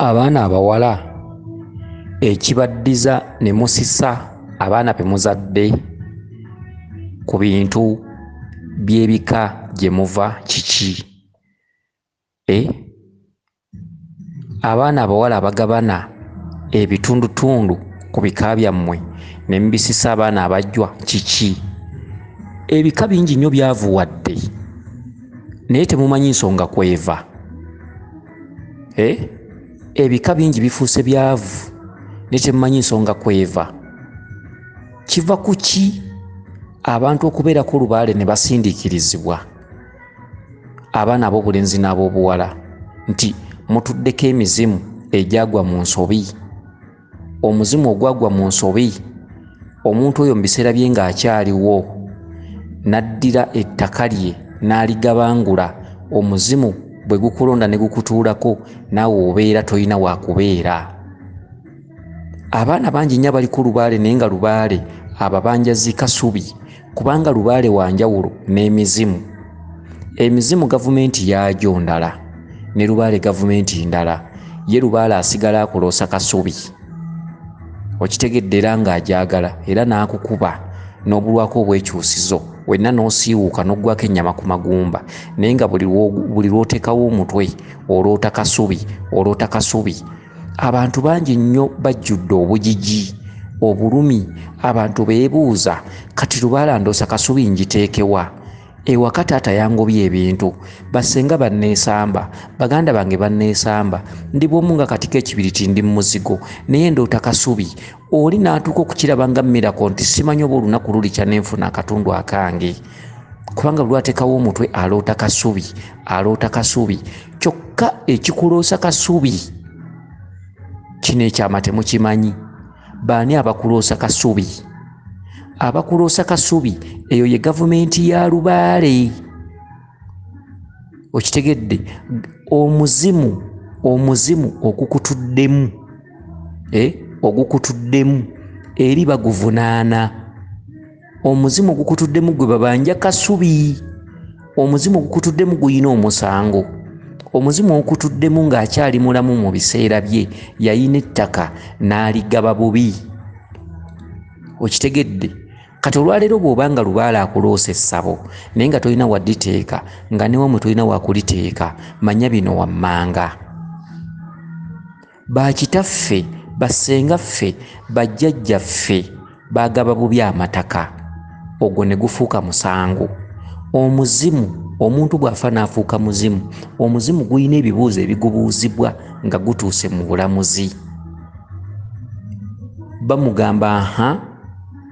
abaana abawala ekibaddiza ne musisa abaana be muzadde ku bintu by'ebika gye muva kiki? Abaana abawala abagabana ebitundutundu ku bika byammwe ne mubisisa abaana abajjwa kiki? Ebika bingi nnyo byavuwadde naye temumanyi nsonga kweva. Ebika bingi bifuuse byavu naye temumanyi nsonga kweva. Kiva ku ki abantu okubeerako olubaale ne basindiikirizibwa abaana ab'obulenzi n'ab'obuwala nti mutuddeko emizimu egyagwa mu nsobi? Omuzimu ogwagwa mu nsobi, omuntu oyo mu biseera bye ng'akyaliwo n'addira ettaka lye n'aligabangula, omuzimu bwe gukulonda ne gukutuulako naawe obeera tolina waakubeera. Abaana bangi nnyo abali ku lubaale naye nga lubaale ababanjazi kasubi, kubanga lubaale wanjawulo n'emizimu. Emizimu gavumenti yagyo ndala ne lubaale gavumenti ndala, ye lubaale asigala akuloosa kasubi. Okitegedde era ng'agyagala era n'akukuba n'obulwako obwekyusizo, wenna n'osiiwuuka n'oggwako ennyama ku magumba, naye nga buli lw'oteekawo omutwe oloota kasubi, oloota kasubi. Abantu bangi nnyo bajjudde obugigi, obulumi. Abantu beebuuza, kati lubaale andoosa kasubi ngiteekewa? Ewaka taata yangobye ebintu, bassenga banneesamba, baganda bange banneesamba, ndi bw'omu nga katiko ekibiriti ndi mu muzigo, naye ndoota kasubi. Oli n'atuuka okukiraba nga mmirako nti simanyi oba olunaku lulikya n'enfuna akatundu akange, kubanga lwateekawo omutwe aloota kasubi, aloota kasubi. Kyokka ekikuloosa kasubi kino ekyama temukimanyi. Baani abakuloosa kasubi? Abakuloosa kasubi eyo ye gavumenti ya lubaale. Okitegedde? Omuzimu ogukutuddemu, ogukutuddemu eri baguvunaana. Omuzimu ogukutuddemu gwe babanja kasubi. Omuzimu ogukutuddemu guyina omusango. Omuzimu ogukutuddemu ng'akyali mulamu mu biseera bye yayina ettaka n'aligaba bubi. Okitegedde? Kati olwaleero bw'obanga lubaale akuloosa essabo naye nga tolina wadditeeka, nga ne wamwe tolina wakuliteeka, manya bino wammanga. Bakitaffe, bassengaffe, bajjajjaffe baagaba bubi amataka, ogwo ne gufuuka musango. Omuzimu, omuntu bw'afa n'afuuka muzimu, omuzimu guyina ebibuuzo ebigubuuzibwa nga gutuuse mu bulamuzi. Bamugamba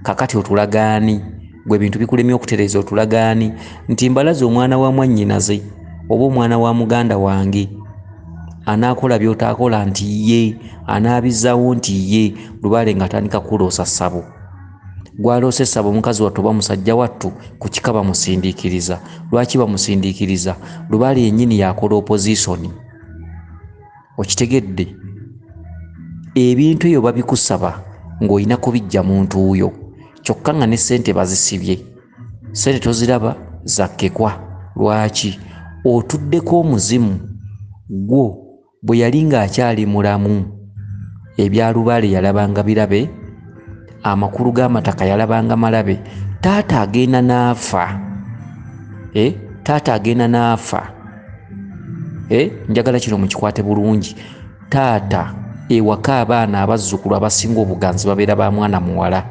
kakati otulagaani, gwe bintu bikulemye okutereeza otulagaani, nti mbalaze omwana wa mwannyinaze oba omwana wa muganda wange anaakola by'otaakola nti ye, anaabizaawo nti ye, lubaale ng'atandika kuloosa ssabo. Gwaloosa essabo omukazi wattu oba musajja wattu, ku kika bamusindiikiriza. Lwaki bamusindiikiriza? Lubaale yennyini yakola opozisoni. Okitegedde? Ebintu ebyo babikusaba ng'olina kubijja muntu oyo, kyokka nga ne ssente bazisibye. Ssente toziraba, zakkekwa. Lwaki? Otuddeko omuzimu gwo bwe yali ng'akyali mulamu. Ebya lubaale yalabanga birabe, amakulu g'amataka yalabanga malabe. Taata agenda n'afa, taata agenda n'afa. Njagala kino mukikwate bulungi. Taata ewaka abaana abazzukulu abasinga obuganzi babeera ba mwana muwala.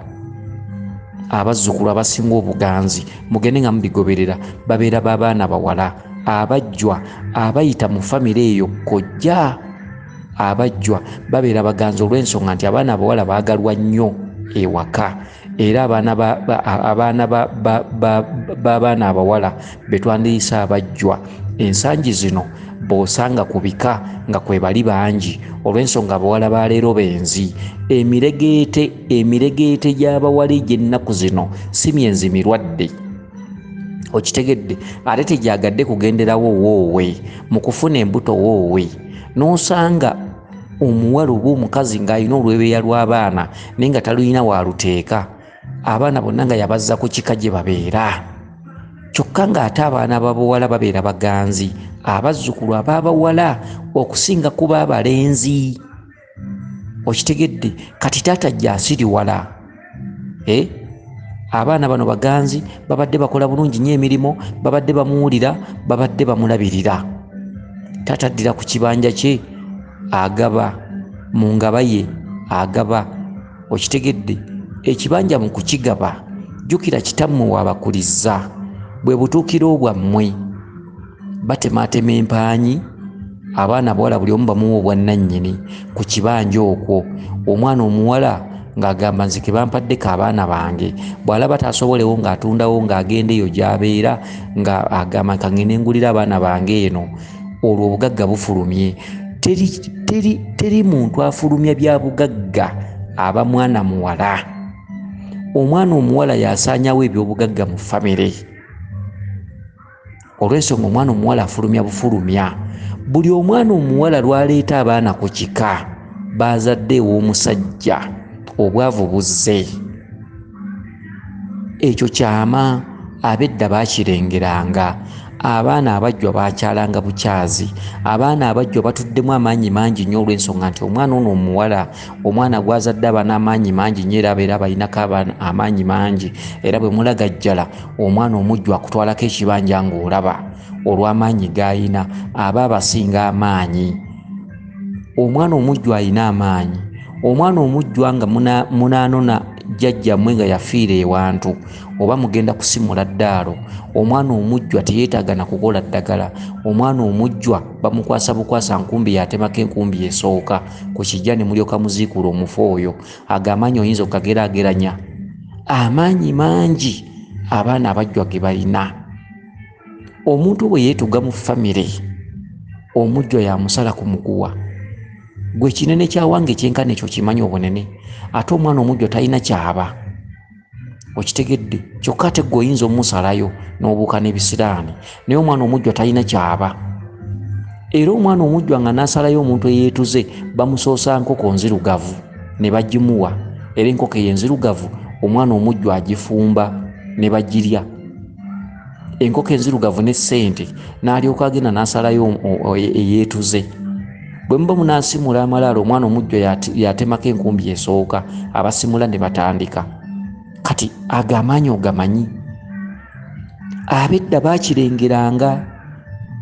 Abazzukulu abasinga obuganzi mugende nga mubigoberera babeera b'abaana bawala. Abajjwa abayita mu famire eyo kojja, abajjwa babeera baganzi olw'ensonga nti abaana abawala baagalwa nnyo ewaka, era abaana b'abaana abawala be twandiyisa abajjwa ensangi zino bw'osanga ku bika nga kwe bali bangi olw'ensonga abawala ba leero benzi. Emiregeete gy'abawala egy'ennaku zino si myenzi mirwadde. Okitegedde? Ate tegyagadde kugenderawo woowe mu kufuna embuto woowe, n'osanga omuwala oba omukazi ng'alina olwebeeya lw'abaana naye nga taluyina waaluteeka, abaana bonna nga yabazza ku kika gye babeera. Kyokka ng'ate abaana b'abawala babeera baganzi, abazzukulu ab'abawala okusinga kuba abalenzi. Okitegedde? Kati taata jja asiriwala. Abaana bano baganzi, babadde bakola bulungi nnyo emirimu, babadde bamuwulira, babadde bamulabirira. Taata addira ku kibanja kye agaba, mu ngaba ye agaba. Okitegedde? Ekibanja mu kukigaba jjukira kitammwe waabakulizza, bwe butuukiro bwammwe. Batemaatema empaanyi, abaana bawala buli omu bamuwa obwannannyini ku kibanja okwo. Omwana omuwala ng'agamba nze ke bampaddeko abaana bange, bw'alaba taasobolewo ng'atundawo ng'agenda eyo gy'abeera ng'agamba kangende ngulira abaana bange eno, olwo obugagga bufulumye. Teri muntu afulumya bya bugagga aba mwana muwala. Omwana omuwala yasaanyawo ebyobugagga mu famire. Olw'ensonga omwana omuwala afulumya bufulumya. Buli omwana omuwala lwaleeta abaana ku kika, bazadde ew'omusajja, obwavu buzze. Ekyo kyama. Ab'edda baakirengeranga. Abaana abajjwa baakyalanga bukyazi. Abaana abajjwa batuddemu amaanyi mangi nnyo olw'ensonga nti omwana ono omuwala, omwana gwazadde aba n'amaanyi mangi nnyo era abeera balinako amaanyi mangi, era bwe mulagajjala omwana omujjwa akutwalako ekibanja ng'olaba olw'amaanyi g'ayina, aba abasinga amaanyi. Omwana omujjwa alina amaanyi. Omwana omujjwa nga munaanona jjajjammwe nga yafiira ewantu oba mugenda kusimula ddaalo, omwana omujjwa teyeetaaga na kukola ddagala. Omwana omujjwa bamukwasa bukwasa nkumbi yatemako enkumbi esooka ku kijja ne mulyoka muziikula omufu oyo. Ago amaanyi oyinza okugageraageranya. Amaanyi mangi abaana abajjwa ge balina. Omuntu bwe yeetuga mu famire, omujjwa yamusala ku muguwa. Gwe kinene kyawange kyenkana ekyo kimanyi obunene, ate omwana omujjwa talina kyaba. Okitegedde? Kyokka ate gwe oyinza omusalayo n'obuuka n'ebisiraani, naye omwana omujjwa talina kyaba. Era omwana omujjwa nga n'asalayo omuntu eyeetuze, bamusoosa nkoko nzirugavu ne bagimuwa. Era enkoko eyo enzirugavu omwana omujjwa agifumba ne bagirya. Enkoko enzirugavu ne ssente n'alyoka agenda n'asalayo eyeetuze. Bwe muba munaasimula amalaalo, omwana omujjwa yatemako enkumbi esooka, abasimula ne batandika. Kati ago amaanyi ogamanyi. Ab'edda baakirengeranga.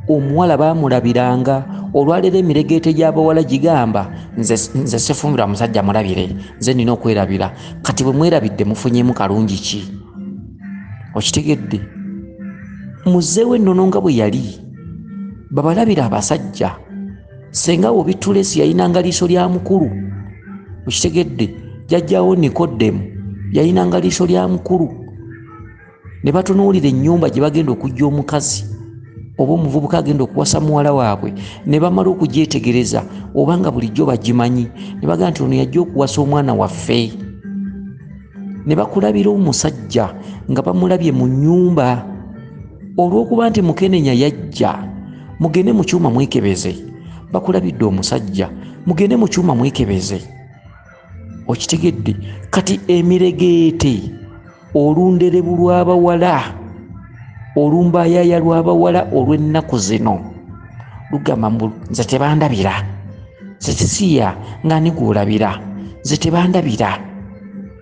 Omuwala baamulabiranga. Olwaleero emiregeete gy'abawala gigamba nze sifumbirwa musajja mulabire, nze nina okwerabira. Kati bwe mwerabidde mufunyemu kalungi ki? Okitegedde? Muzzeewo ennono nga bwe yali babalabira abasajja. Senga Obitulesi yayinanga liiso lya mukulu. Okitegedde? Jjajjaawo Nikodemu yayinanga liiso lya mukulu. Ne batunuulira ennyumba gye bagenda okujja omukazi oba omuvubuka agenda okuwasa muwala waabwe, ne bamala okugyetegereza obanga bulijjo bagimanyi, ne bagamba nti ono yajja okuwasa omwana waffe. Ne bakulabira omusajja nga bamulabye mu nnyumba. Olw'okuba nti Mukenenya yajja, mugende mu kyuma mwekebeze. Bakulabidde omusajja, mugende mu kyuma mwekebeze. Okitegedde? Kati emiregeete, olunderebu lw'abawala, olumbaayaya lw'abawala olw'ennaku zino lugamba nze tebandabira, nze tesiya ng'ani gw'olabira, nze tebandabira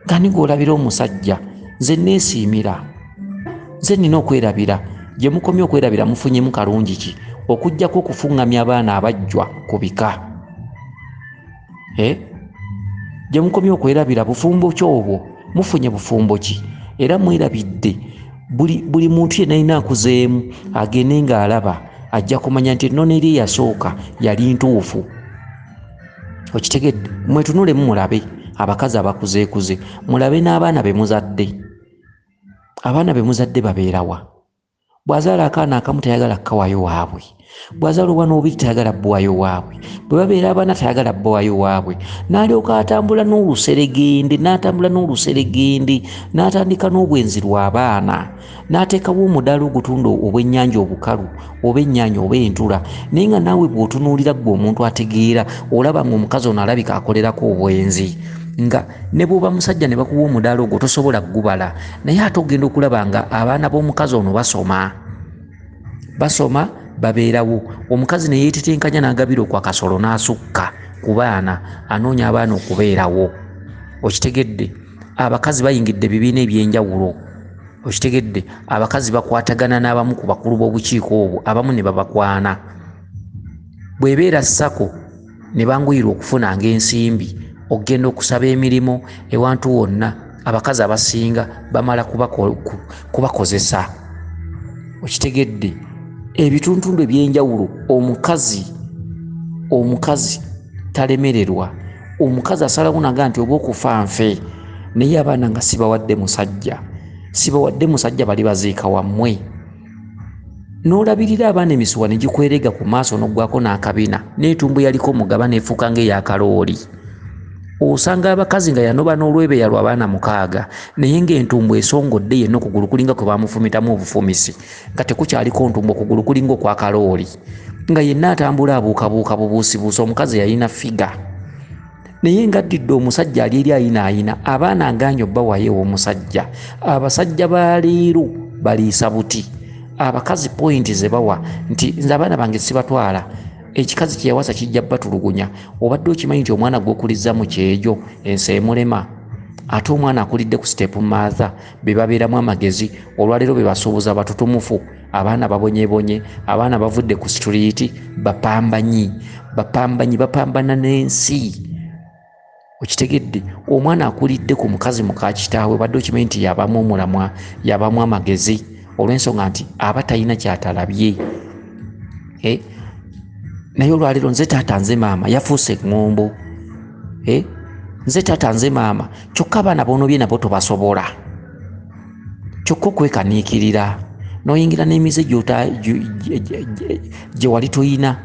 ng'ani gw'olabira omusajja, nze neesiimira, nze nina okwerabira. Gye mukomye okwerabira mufunyemu kalungi ki? Okuggyako okufuŋŋamya abaana abajjwa ku bika. Gye mukomye okwerabira bufumbo ki obwo? Mufunye bufumbo ki? Era mwerabidde buli muntu yenna alina akuzeemu agende ng'alaba, ajja kumanya nti ennono eri eyasooka yali ntuufu. Okitegedde? Mwetunulemu mulabe abakazi abakuzeekuze, mulabe n'abaana be muzadde. Abaana be muzadde babeerawa? Bw'azaala akaana akamu tayagala kkawaayo waabwe, bw'azaala obwana obubiri tayagala bbuwayo waabwe, bwe babeera abaana tayagala bbuwayo waabwe. N'alyoka atambula n'oluseregende, n'atandika n'obwenzi lw'abaana, n'ateekawo omudaala ogutunda obwennyanja obukalu oba ennyaanya oba entula. Naye nga naawe bw'otunuulira ggwe omuntu ategeera, olaba ng'omukazi ono alabika akolerako obwenzi. Nga ne bw'oba musajja ne bakuwa omudaala ogwo tosobola gubala, naye ate ogenda okulaba nga abaana b'omukazi ono basoma babeerawo. Omukazi ne yeetetenkanya n'agabira kwa kasolo n'asukka ku baana, anoonya abaana okubeerawo. Okitegedde? Abakazi bayingidde bibiina ebyenjawulo. Okitegedde? Abakazi bakwatagana n'abamu ku bakulu b'obukiiko obwo, abamu ne babakwana. Bw'ebeera ssako ne banguyira okufunanga ensimbi, okgenda okusaba emirimu ewantu wonna, abakazi abasinga bamala kubakozesa. Okitegedde? Ebitundu ebyenjawulo omukazi talemererwa. Omukazi asalawo naga nti oba okufa nfe, naye abaana nga sibawadde musajja bali baziika wammwe. N'olabirira abaana emisuwa ne gikwerega ku maaso n'oggwako n'akabina, n'etumbu yaliko mugaba neefuuka ng'eyakalooli. Osanga abakazi nga yanoba n'olwebeeya lw'abaana 6, naye ng'entumbu esongodde yenna okugulu kulinga kwe bamufumitamu obufumisi, nga tekukyaliko ntumbu okugulu kulinga okwa kalooli, nga yenna atambula abuukabuuka bubuusibuusi. Omukazi yalina figa, naye ngaddidde omusajja ali eri ayinaayina, abaana ngaanyo bawayo ew'omusajja. Abasajja ba leero baliisa buti. Abakazi pointi ze bawa nti nze abaana bange sibatwala, ekikazi kye yawasa kijja batulugunya. Obadde okimanyi nti omwana gw'okulizza mu kyejo ensi emulema, ate omwana akulidde ku step mother be babeeramu amagezi. Olwaleero be basuubuza batutumufu, abaana babonyebonye, abaana bavudde ku street, bapambanyi bapambana n'ensi. Okitegedde? Omwana akulidde ku mukazi muka kitaawe, obadde okimanyi nti yabamu omulamwa, yabamu amagezi, olw'ensonga nti aba talina kyatalabye. Naye olwaleero nze taata nze maama yafuuse eŋŋombo. Nze taata nze maama, kyokka abaana boonobye nabo tobasobola, kyokka okwekaniikirira n'oyingira n'emize gye wali toyina.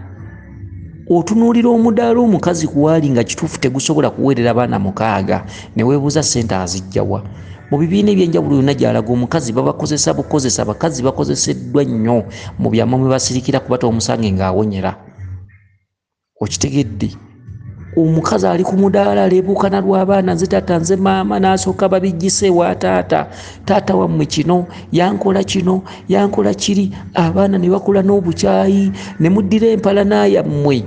Otunuulira omudaala omukazi kuwaali nga kituufu tegusobola kuweerera abaana 6, ne weebuuza ssente azijjawa. Mu bibiina ebyenjawulo yonna gy'alaga omukazi babakozesa bukozesa. Bakazi bakozeseddwa nnyo mu byama mwe basirikira kubata omusange ng'awonyera. Okitegedde? Omukazi ali ku mudaala aleebuukana lw'abaana, nze taata nze maama, n'asooka babijjise ewa taata. Taata wammwe kino yankola kino yankola kiri. Abaana ne bakula n'obukyayi, ne muddira empalana yammwe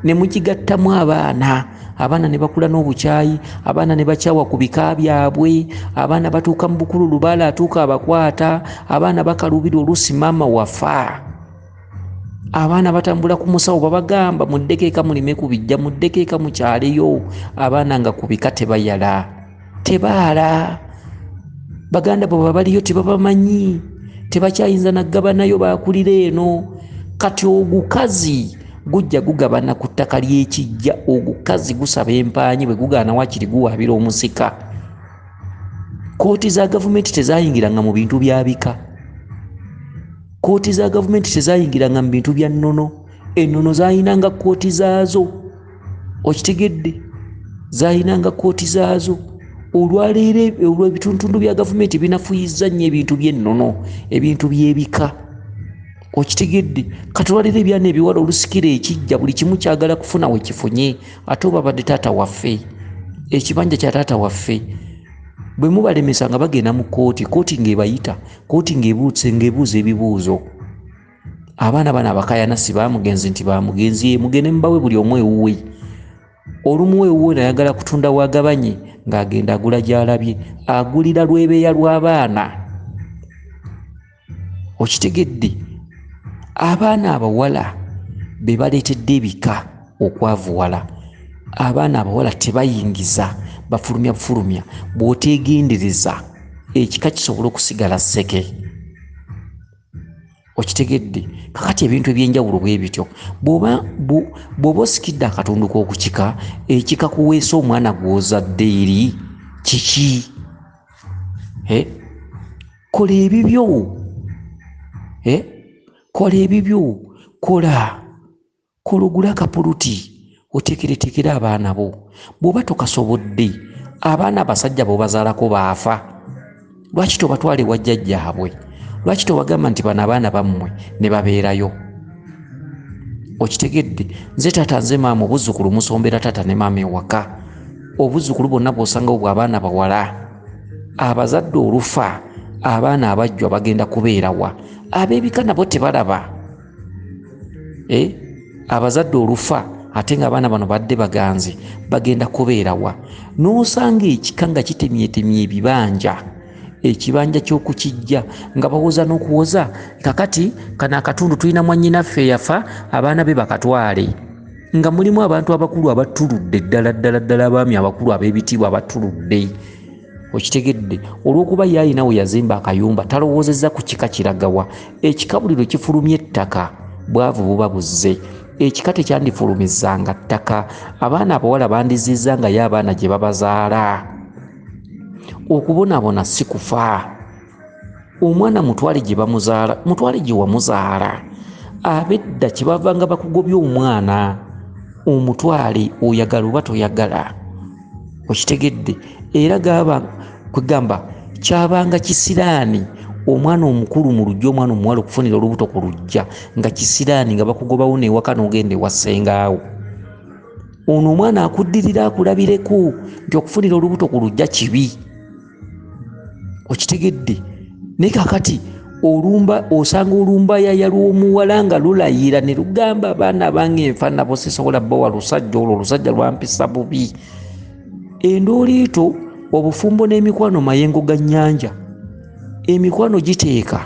ne mugigattamu abaana. Abaana ne bakula n'obukyayi, abaana ne bakyawa ku bika byabwe, abaana batuuka mu bukulu lubaala atuuka abakwata, abaana bakalubira oluusi maama wafa. Abaana batambula ku musawo babagamba muddeko eka mulime kubijja, muddeko eka mukyaleyo. Abaana nga ku bika tebayala, tebaala. Baganda bwe baliyo tebabamanyi, tebakyayinza naggabanayo bakulira eno. Kati ogukazi gujja gugabana ku ttaka ly'ekijja. Ogukazi gusaba empaanyi, bwe gugaana wakiri guwaabira omusika. Kooti za gavumenti tezayingiranga mu bintu bya bika. Kooti za gavumenti tezayingiranga mu bintu bya nnono. Ennono zaayinanga kooti zaazo. Okitegedde? Zaayinanga kooti zaazo. Olwaleero olw'ebitundu bya gavumenti binafuyizza nnyo ebintu by'ennono, ebintu by'ebika. Okitegedde? Kati olwaleero ebyana ebiwala olusikira ekijja buli kimu kyagala kufuna we kifunye. Ate obabadde taata waffe, ekibanja kya taata waffe. Bwe mubalemesa nga bagenda mu kooti, kooti ng'ebayita, kooti ng'ebuuza ebibuuzo. Abaana bano abakayana si bamugenzi nti bamugenzi, mugende mubawe buli omu ewuwe. Olumu ewuwe nayagala kutunda wagabanye ng'agenda agula gy'alabye, agulira lwebeeya lw'abaana. Okitegedde? Abaana abawala be baleetedde ebika okwavuwala. Abaana abawala tebayingiza, bafulumya. Bw'oteegendereza ekika kisobola okusigala sseke. Okitegedde? Kakati ebintu ebyenjawulo bwe bityo. Bw'oba osikidde akatundu k'okukika, ekika kuweesa omwana gw'ozadde eri kiki? Kola ebibyo. Kola ebibyo. Kola ogula akapuluti oteekereteekera abaana bo. Bw'oba tokasobodde, abaana abasajja b'obazaalako baafa, lwaki tobatwala ewa jjajjaabwe? Lwaki tobagamba nti bano abaana bammwe ne babeerayo? Okitegedde? Nze taata nze maama, obuzzukulu musombera taata ne maama ewaka. Obuzzukulu bwonna bw'osangawo bw'abaana bawala. Abazadde olufa, abaana abajjwa bagenda kubeerawa? Ab'ebika nabo tebalaba. abazadde olufa ate nga abaana bano badde baganzi bagenda kubeerawa n'osanga ekika nga kitemyetemye ebibanja ekibanja ky'okukijja nga bawoza n'okuwoza kakati kano akatundu tulina mwannyinaffe yafa abaana be bakatwale nga mulimu abantu abakulu abatuludde ddala abaami abakulu ab'ebitiibwa abatuludde okitegedde olw'okuba ye alina we yazimba akayumba talowoozezza ku kika kiragawa ekikabuliro kifulumya ettaka bwavu buba buzze ekika tekyandifulumizanga ttaka abaana abawala bandizizza nga ye abaana gye babazaala okubonaabona si kufa omwana mutwale gye bamuzaala mutwale gye wamuzaala abedda kye bavanga bakugobya omwana omutwale oyagala oba toyagala okitegedde era gaba kwegamba kyabanga kisiraani omwana omukulu mu lujja omwana omuwala okufunira olubuto ku lujja nga kisiraani nga bakugobawo newaka n'ogenda ewa ssengaawo ono omwana akuddirira akulabireko nti okufunira olubuto ku lujja kibi okitegedde naye kakati osanga olumbayaya lw'omuwala nga lulayira ne lugamba abaana bange enfa nabo sisobola bbawa lusajja olwo olusajja lwampisa bubi endooliito obufumbo n'emikwano mayengo ga nnyanja emikwano giteeka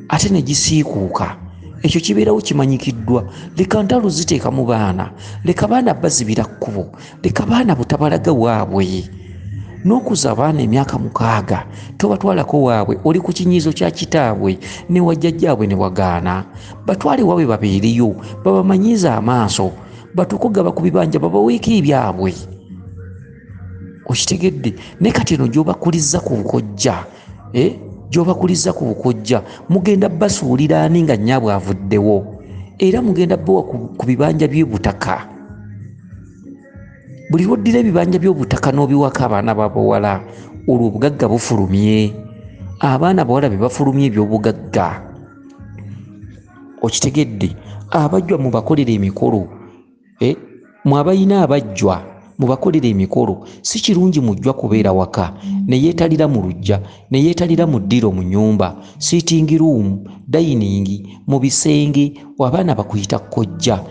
ate ne gisiikuuka ekyo kibeerawo kimanyikiddwa leka ntalo ziteeka mu baana leka baana bazibira kkubo leka baana butabalaga waabwe n'okuza abaana emyaka 6 tobatwalako waabwe oli ku kinyiizo kya kitaabwe ne wajjajjaabwe ne wagaana batwale waabwe babeeriyo babamanyize amaaso batukugaba ku bibanja babaweeko ebyabwe okitegedde ne kati eno gy'obakuliza ku bukojja gy'obakuliza ku bukojja mugenda basuulira ani nga nnyabwe avuddewo era mugenda bbawa ku bibanja by'obutaka buli lwoddira ebibanja by'obutaka n'obiwaka abaana b'abawala olwo obugagga bufulumye abaana bawala be bafulumye eby'obugagga okitegedde abajjwa mubakolera emikolo mwabayina abajjwa mubakolera emikolo si kirungi mujjwa kubeera waka neyeetalira mu lujja neyeetalira mu ddiro mu nnyumba sitting room dining mu bisenge abaana bakuyita kkojja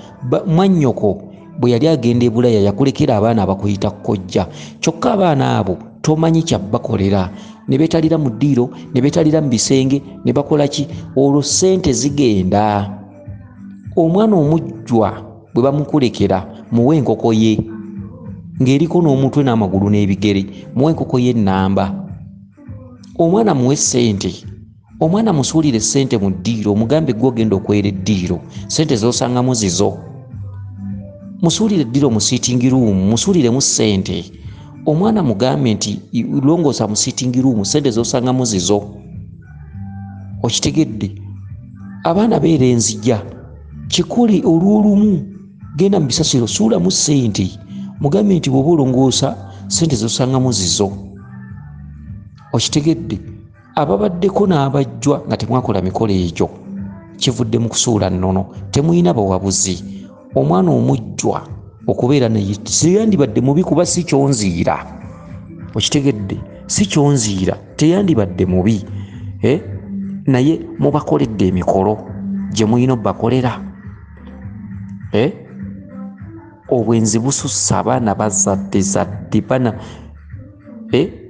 mwannyoko bwe yali agenda ebulaya yakulekera abaana abakuyita kkojja kyokka abaana abo tomanyi kyabbakolera ne beetalira mu ddiro ne beetalira mu bisenge ne bakola ki olwo ssente zigenda omwana omujjwa bwe bamukulekera muwe enkoko ye ng'eriko n'omutwe n'amagulu n'ebigere muwe enkoko ye ennamba omwana muwe ssente omwana musuulire ssente mu ddiiro omugambe gwe ogenda okwera eddiiro ssente z'osangamu zizo musuulire eddiiro mu sitting room musuuliremu ssente omwana mugambe nti longoosa mu sitting room ssente z'osangamu zizo okitegedde abaana beera enzija kikuli olw'olumu genda mu bisasiro suulamu ssente mugambe nti bw'oba olongoosa ssente z'osangamu zizo okitegedde ababaddeko n'abajjwa nga temwakola mikolo egyo kivudde mu kusuula nnono temuyina bawabuzi omwana omujjwa okubeera naye teyandibadde mubi kuba si kyonziira okitegedde si kyonziira teyandibadde mubi naye mubakoledde emikolo gye muyina obbakolera obwenzi busussa abaana bazadde bana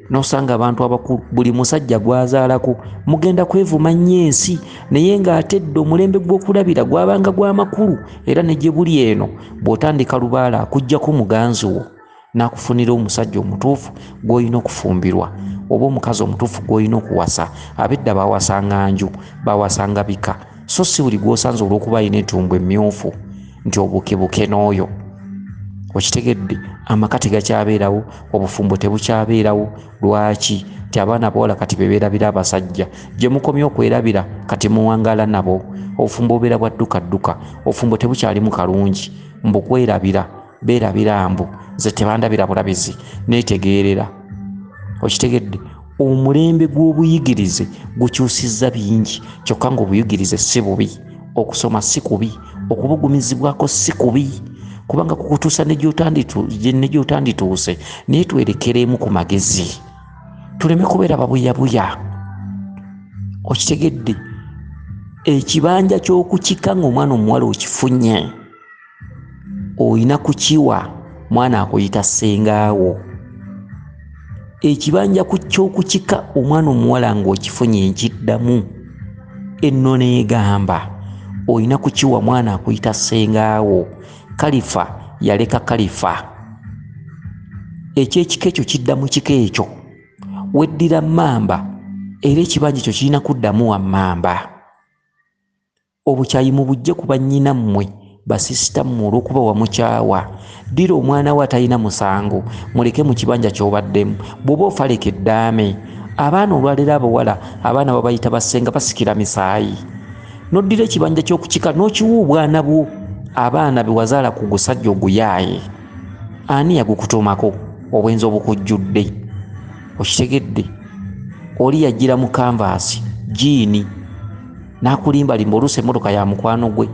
nosanga abantu abakulu buli musajja gwazaalako mugenda kwevuma nnyo ensi naye ng'atedde omulembe gw'okulabira gwabanga gw'amakulu era ne gye buli eno bw'otandika lubaala akuggyako muganzi wo n'akufunira omusajja omutuufu gw'olina okufumbirwa oba omukazi omutuufu gw'olina okuwasa abedda bawasanga nju bawasanga bika so si buli gw'osanze olw'okuba alina entumbwe emmyufu nti obukebuke n'oyo okitegedde amaka tegakyabeerawo obufumbo tebukyabeerawo lwaki ti abaana abawala kati bebeerabira abasajja gye mukomye okwerabira kati muwangaala nabo obufumbo obeera bwaddukadduka obufumbo tebukyalimu kalungi mbukwerabira beerabira mbu ze tebandabira bulabizi neetegeerera okitegedde omulembe gw'obuyigirize gukyusizza bingi kyokka ng'obuyigirize si bubi okusoma si kubi okubugumizibwako si kubi kubanga kukutuusa ne gy'otandituuse naye twerekeremu ku magezi tuleme kubeera babuyabuya okitegedde ekibanja ky'okukika ng'omwana omuwala okifunye oyina kukiwa mwana akuyita ssengaawo. Ekibanja ky'okukika omwana omuwala ng'okifunye nkiddamu ennono egamba oyina kukiwa mwana akuyita ssengaawo. Kalifa yaleka Kalifa. Ekyekika ekyo kiddamu kika ekyo. Weddira Mamba era ekibanja ekyo kirina kuddamu wa Mamba. Obukyayi mubujje ku bannyina mmwe basisita mmwe olw'okuba wamukyawa. Ddira omwana we atalina musango muleke mu kibanja ky'obaddemu. Bw'oba ofaleka eddaame abaana olwaleero abawala abaana babayita bassenga basikira misaayi. N'oddira ekibanja ky'okukika n'okiwa obwana bwo abaana be wazaala ku gusajja oguyaaye. Ani yagukutumako obwenzi obukujjudde? Okitegedde? Oli yajjira mu kanvaasi jiini n'akulimbalimba oluusi emmotoka ya mukwano gwe.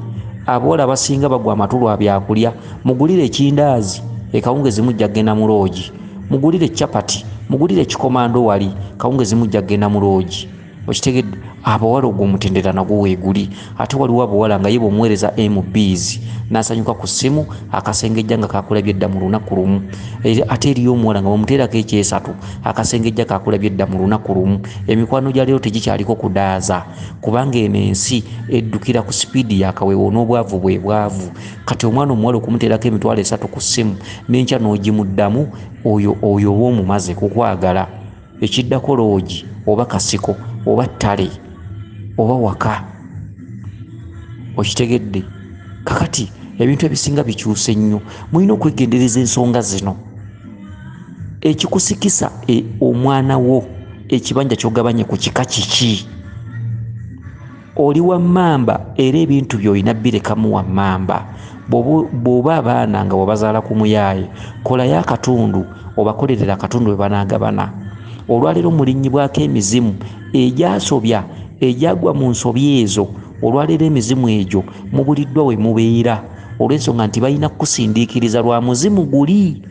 Abawala basinga bagwa amatulu abyakulya. Mugulire ekindaazi ekawungezi mujja kgenda mu loogi. Mugulire chapati, mugulire ekikomando wali kawungezi mujja kgenda mu loogi. Okitegedde? Abawala ogwo omutendera nagwo weeguli. Ate waliwo abawala nga ye bw'omuweereza MBs n'asanyuka ku ssimu akasengejja nga kakulabye edda mu lunaku lumu. Ate eriyo omuwala nga bw'omuteerako ekyesatu akasengejja kakulabye edda mu lunaku lumu. Emikwano gya leero tegikyaliko kudaaza kubanga eno ensi eddukira ku sipiidi yakaweewo n'obwavu bwe bwavu. Kati omwana omuwala okumuteerako emitwalo 3 ku ssimu n'enkya n'ogimuddamu oyo oba omumaze kukwagala. Ekiddako loogi oba kasiko oba ttale oba waka. Okitegedde? Kakati ebintu ebisinga bikyuse nnyo. Mulina okwegendereza ensonga zino. Ekikusikisa omwana wo ekibanja ky'ogabanye ku kika kiki? Oli wa Mamba era ebintu by'olina birekamu wa Mamba. Bw'oba abaana nga wabazaala ku muyaaye kolayo akatundu obakolerera akatundu bwe banaagabana. Olwaleero mulinnyibwako emizimu egyasobya egyagwa mu nsobi ezo. Olwaleero emizimu egyo mubuliddwa we mubeera olw'ensonga nti balina kukusindiikiriza lwa muzimu guli.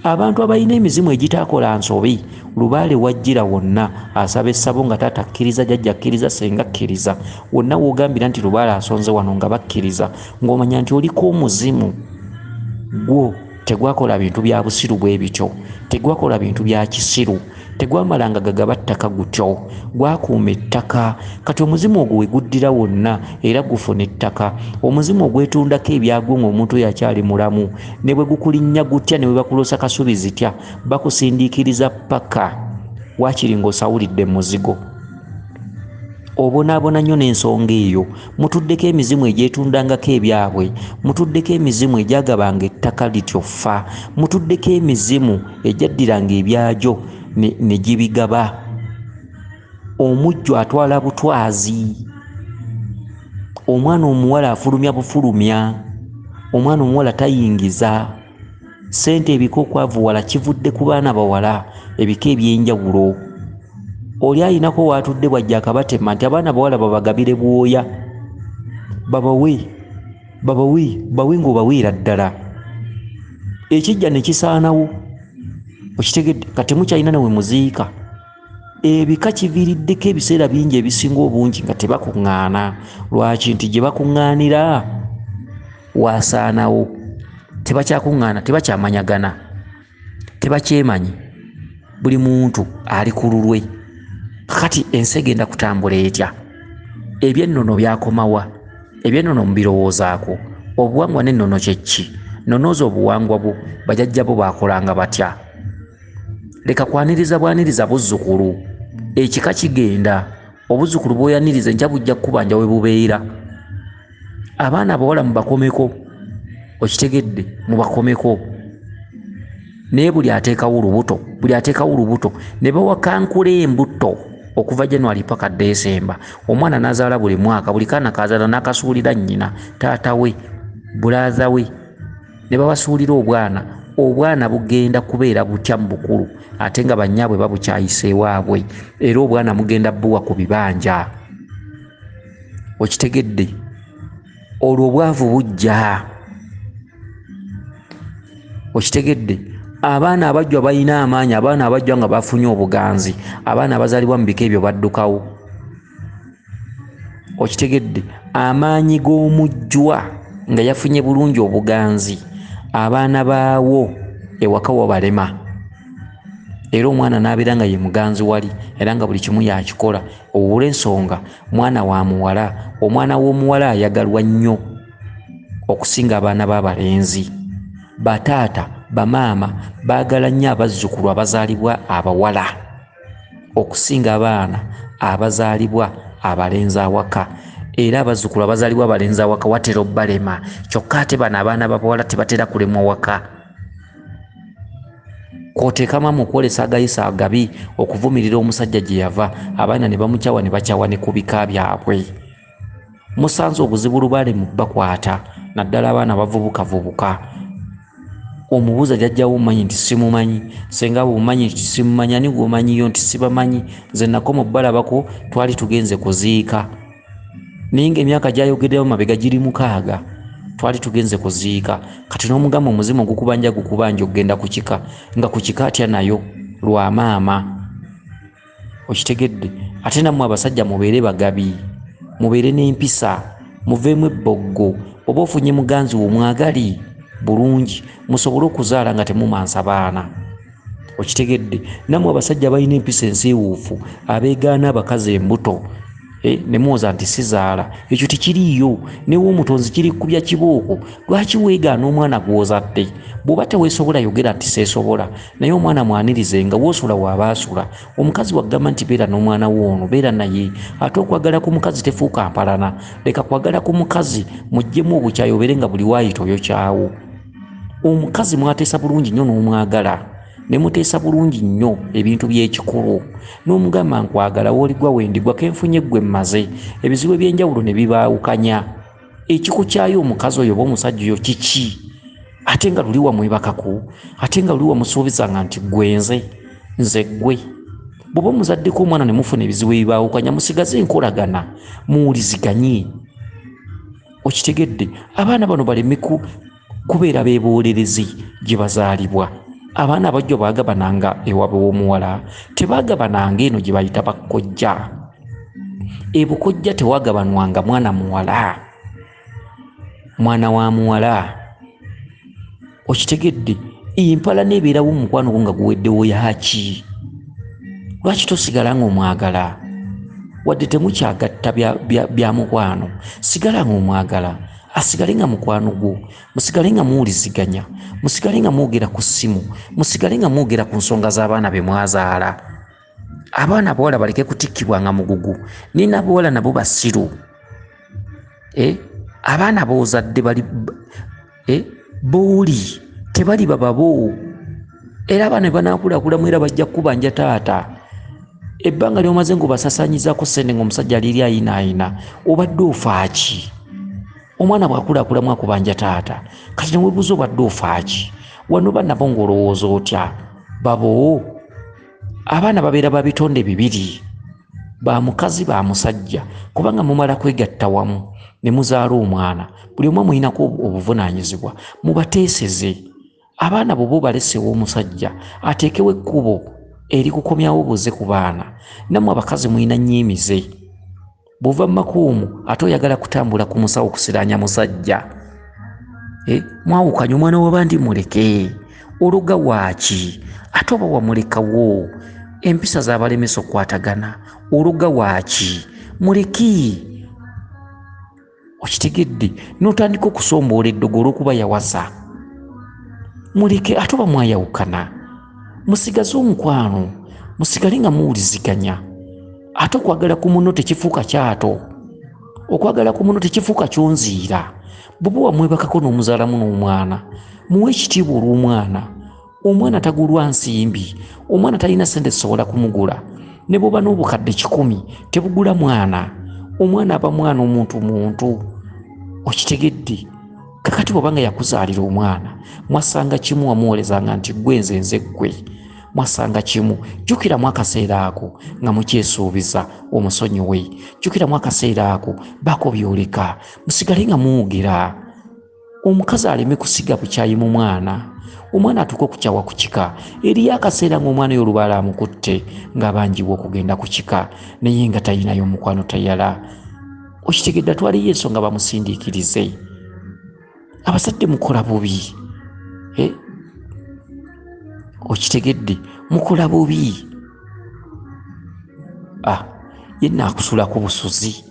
Abantu abalina emizimu egitaakola nsobi Lubaale wajjira wonna asaba essabo nga taata akkiriza, jjajja akkiriza, senga akkiriza. Wonna w'ogambira nti Lubaale asonze wano nga bakkiriza ng'omanya nti oliko omuzimu. Gwo tegwakola bintu bya busiru bwe bityo, tegwakola bintu bya kisiru, tegwamalanga gagaba ttaka gutyo, gwakuuma ettaka. Kati omuzimu ogwo we guddira wonna era gufuna ettaka. Omuzimu ogwetundako ebyagwo ng'omuntu yakyali mulamu ne bwe gukulinnya gutya ne bwe bakuloosa kasubi zitya bakusindiikiriza paka waakiri ng'osawulidde muzigo. Obonaabona nnyo n'ensonga eyo. Mutuddeko emizimu egyetundangako ebyabwe, mutuddeko emizimu egyagabanga ettaka lityofa, mutuddeko emizimu egyaddiranga ebyagyo ne gibigaba. Omujjo atwala butwazi, omwana omuwala afulumya bufulumya, omwana omuwala tayingiza. Ssente ebika okwavuwala kivudde ku baana bawala ebika eby'enjawulo. Oli ayinako waatudde bwajja akabatema nti abaana bawala babagabire bwoya, bawe ng'obaweera ddala. Ekijja ne kisaanawo. Okitegedde? Kati mukyalina nawe muziika. Ebika kiviiriddeko ebiseera bingi ebisinga obungi nga tebakuŋŋaana. Lwaki? Nti gye bakuŋŋaanira waasaanawo. Tebakyakuŋŋaana, tebakyamanyagana, tebakyemanyi. Buli muntu ali ku lulwe. Kati ensi egenda kutambula etya? Ebyennono byakomawa? Ebyennono mubirowoozaako? Obuwangwa n'ennono kye ki? Nonooza obuwangwa bwo bajjajja bo baakolanga batya? Leka kwaniriza bwaniriza buzzukulu. Ekika kigenda. Obuzzukulu bw'oyaniriza enkya bujja kukubanja we bubeera. Abaana abawala mubakomeko. Okitegedde? Mubakomeko. Naye buli ateekawo olubuto ne bawakankula embuto okuva January paka December. Omwana n'azaala buli mwaka, buli kaana kazaala n'akasuulira nnyina, taata we, bulaaza we, ne babasuulira obwana bugenda kubeera butya mu bukulu ate nga bannyaabwe babukyayisa ewaabwe, era obwana mugenda buwa ku bibanja. Okitegedde? Olwo obwavu bujja. Okitegedde? Abaana abajjwa balina amaanyi, abaana abajjwa nga bafunye obuganzi, abaana abazaalibwa mu bika ebyo baddukawo. okitegedde amaanyi g'omujjwa nga yafunye bulungi obuganzi abaana baawo ewaka wabalema era omwana n'abeera nga ye muganzi wali era nga buli kimu yakikola olw'ensonga mwana wa muwala omwana w'omuwala ayagalwa nnyo okusinga abaana b'abalenzi bataata bamaama baagala nnyo abazzukulu abazaalibwa abawala okusinga abaana abazaalibwa abalenzi awaka era abazzukulu abazaalibwa abalenzi awaka watera obbalema kyokka ate bano abaana b'abawala tebatera kulemwa waka kwoteekama mu kwolesa agayisa agabi okuvumirira omusajja gye yava abaana ne bamukyawa ne bakyawa ne ku bika byabwe musanze obuzibu lubaale mu bakwata naddala abaana bavubukavubuka omubuuza jjajjawo omumanyi nti simumanyi senga bw'omumanyi nti simumanyi ani gw'omanyiyo nti sibamanyi nze nakoma balabako twali tugenze kuziika naye ng'emyaka gy'ayogereramu mabega giri 6 twali tugenze kuziika kati n'omugamba omuzimu gukubanja ogenda kukika nga kukika atya nayo lwa maama okitegedde ate nammwe abasajja mubeere bagabi mubeere n'empisa muveemu ebboggo oba ofunye muganzi w'omwagali bulungi musobole okuzaala nga temumansa baana okitegedde nammwe abasajja balina empisa ensiiwuufu abeegaana abakazi embuto nemuwoza nti sizaala ekyo tekiriiyo newe omutonzi kiri kubya kibooko lwaki weegaana omwana gw'ozadde bw'oba teweesobola yogera nti seesobola naye omwana mwanirize nga woosula waabaasula omukazi wagamba nti beera n'omwana woono beera naye ate okwagala ku mukazi tefuuka mpalana leka kwagala ku mukazi muggyemu obukyayi obeere nga buli waayita oyokyawo omukazi mwateesa bulungi nnyo n'omwagala ne muteesa bulungi nnyo ebintu by'ekikulu n'omugamba nkwagala w'oligwa wendigwa kenfunye ggwe mmaze ebizibu eby'enjawulo ne bibaawukanya ekikukyayo omukazi oyo oba omusajja oyo kiki ate nga luli wamwebakaku ate nga luli wamusuubizanga nti gwenze nze ggwe bw'oba omuzaddeko omwana ne mufuna ebizibu ebibaawukanya musigaze enkolagana muwuliziganye okitegedde abaana bano baleme kubeera beebolerezi gye bazaalibwa abaana abajja baagabananga ewaabwe w'omuwala tebaagabananga eno gye bayita bakkojja ebukojja tewaagabanwanga mwana muwala mwana wa muwala okitegedde empala neebeerawo mukwano gwo nga guweddewo yaki lwaki tosigala nga omwagala wadde temukyagatta bya mukwano sigala nga omwagala asigale nga mukwano gwo musigale nga muwuliziganya musigale nga mwogera ku ssimu musigale nga mwogera ku nsonga z'abaana be mwazaala abaana bawala baleke kutikkibwa nga mugugu nina bawala nabo basiru abaana boozadde bali booli tebali bababo era abaana be banaakulakulamu era bajja kukubanja taata ebbanga lyomaze ng'obasasanyizaako ssente ng'omusajja aliri ayinaayina obadde ofaaki omwana bw'akulakulamu akubanja taata kati neweebuuza obadde ofaaki wano bannabo ng'olowooza otya babo abaana babeera ba bitonde bibiri ba mukazi ba musajja kubanga mumala kwegatta wamu ne muzaala omwana buli omu muyinako obuvunaanyizibwa mubateeseze abaana bo balesewo omusajja ateekewo ekkubo eri kukomyawo buze ku baana nammwe abakazi muyina nnyiimize bw'ova mu makuumu ate oyagala kutambula ku musawo kusiraanya musajja mwawukanya omwana w'abandi muleke oluga waaki ate oba wamulekawo empisa z'abalemesa okukwatagana oluga waaki muleki okitegedde n'otandika okusomboola eddogo olw'okuba yawaza muleke ate oba mwayawukana musigaze omukwano musigale nga muwuliziganya ate okwagala ku munno tekifuuka kyato okwagala ku munno tekifuuka kyonziira bw'oba wamwebakako n'omuzaalamu n'omwana muwe ekitiibwa olw'omwana omwana tagulwa nsimbi omwana talina ssente zisobola kumugula ne bw'oba n'obukadde 100 tebugula mwana omwana aba mwana omuntu okitegedde kakati bw'oba nga yakuzaalira omwana mwasanga kimu wamuwolezanga nti gwe nze ggwe mwasanga kimu jjukiramu akaseera ako nga mukyesuubiza omusonyiwe jjukiramu akaseera ako bako byoleka musigale nga muwugira omukazi aleme kusiga bukyayi mu mwana omwana atuuka okukyawa ku kika eriyo akaseera ng'omwana oyo olubaala amukutte ng'abanjibwa okugenda ku kika naye nga talinayo mukwano tayala okitegedde atwaliyo ensonga bamusindiikirize. Abazadde mukola bubi, okitegedde mukola bubi. Yenna akusula ku busozi.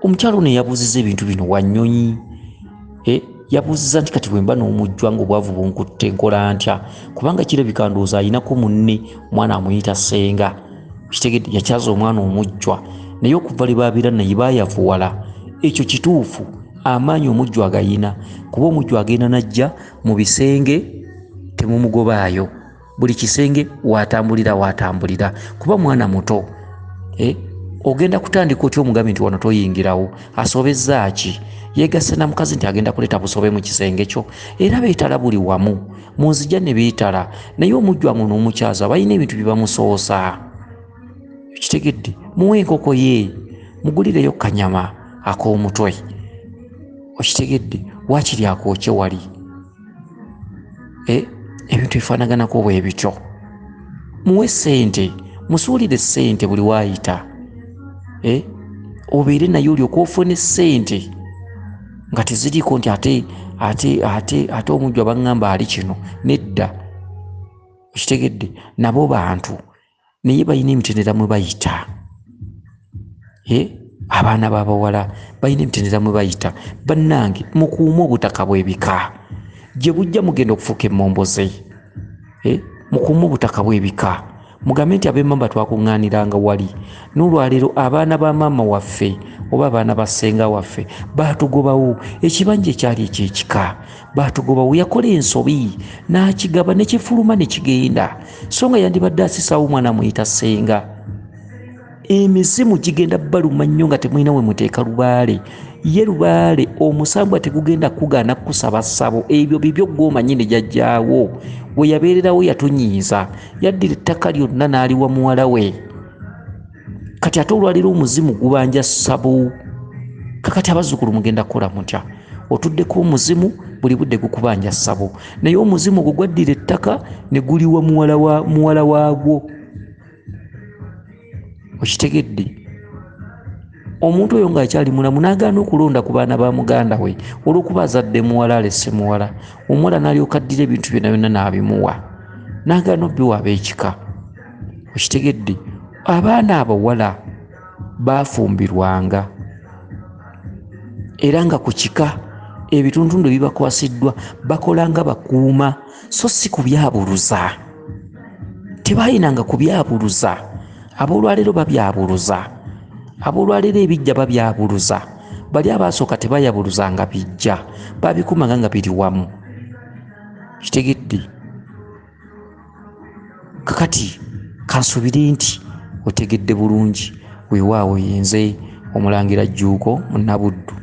Omukyalo ono yabuuziza ebintu bino Wanyonyi. Yabuuziza nti kati bwemba n'omujjwa ng'obwavu bunkutte nkola ntya, kubanga kirabika ndowooza ayinako munne mwana amuyita ssenga. Kitegedde yakyaza omwana omujjwa naye okuva lwe baabeera naye baayavuwala. Ekyo kituufu, amaanyi omujjwa agayina, kuba omujjwa agenda najja mu bisenge temumugobaayo. Buli kisenge watambulira kuba mwana muto. Ogenda kutandika otya omugambe nti wano toyingirawo? Asobezza ki? Yeegasse na mukazi nti agenda kuleeta busobe mu kisenge kyo? Era beetala buli wamu, mu nzija ne beetala, naye omujjwa ngo n'omukyaza balina ebintu bye bamusoosa. Kitegedde muwe enkoko ye, mugulireyo kanyama ak'omutwe. Okitegedde waakiri akookye wali. Ebintu bifaanaganako bwe bityo. Muwe ssente, musuulire ssente buli waayita. Obeere naye olyoka ofune ssente nga teziriiko nti ate omujjwa baŋŋamba ali kino. Nedda. Okitegedde nabo bantu naye balina emitendera mwe bayita. Abaana b'abawala balina emitendera mwe bayita. Bannange mukuume obutaka bw'ebika, gye bujja mugenda okufuuka emmomboze. Mukuume obutaka bw'ebika, mugambe nti ab'emmamba twakuŋŋaaniranga wali. N'olwaleero abaana ba maama waffe oba abaana ba ssenga waffe baatugobawo. Ekibanja ekyali eky'ekika baatugobawo. Yakola ensobi n'akigaba ne kifuluma ne kigenda, so nga yandibadde asisaawo omwana amuyita ssenga. Emizimu gigenda baluma nnyo nga temulina we muteeka Lubaale. Ye Lubaale omusambwa tegugenda kugaana kusaba ssabo. Ebyo bibyo gw'omanyi ne jjajjaawo we yabeererawo yatunyiiza, yaddira ettaka lyonna n'aliwa muwala we. Kati ate olwaleero omuzimu gubanja ssabo. Kakati abazzukulu mugenda kukola mutya? Otuddeko omuzimu buli budde gukubanja ssabo, naye omuzimu gwo gwaddira ettaka ne guliwa muwala waagwo. Okitegedde omuntu oyo ng'akyali mulamu n'agaana okulonda ku baana ba muganda we olw'okuba azadde muwala alesse muwala. Omuwala n'alyoka addira ebintu byonna byonna n'abimuwa, n'agaana obbiwa ab'ekika. Okitegedde abaana abawala baafumbirwanga era nga ku kika ebitundu bibakwasiddwa bakolanga bakuuma, so si kubyabuluza. Tebaayinanga kubyabuluza. Aboolwaleero babyabuluza, aboolwaleero ebijja babyabuluza. Bali abaasooka tebayabuluzanga bijja, babikumanga nga biri wamu. Kitegedde kakati kansubire nti otegedde bulungi. Weewaawo yenze Omulangira Jjuuko Munnabuddu.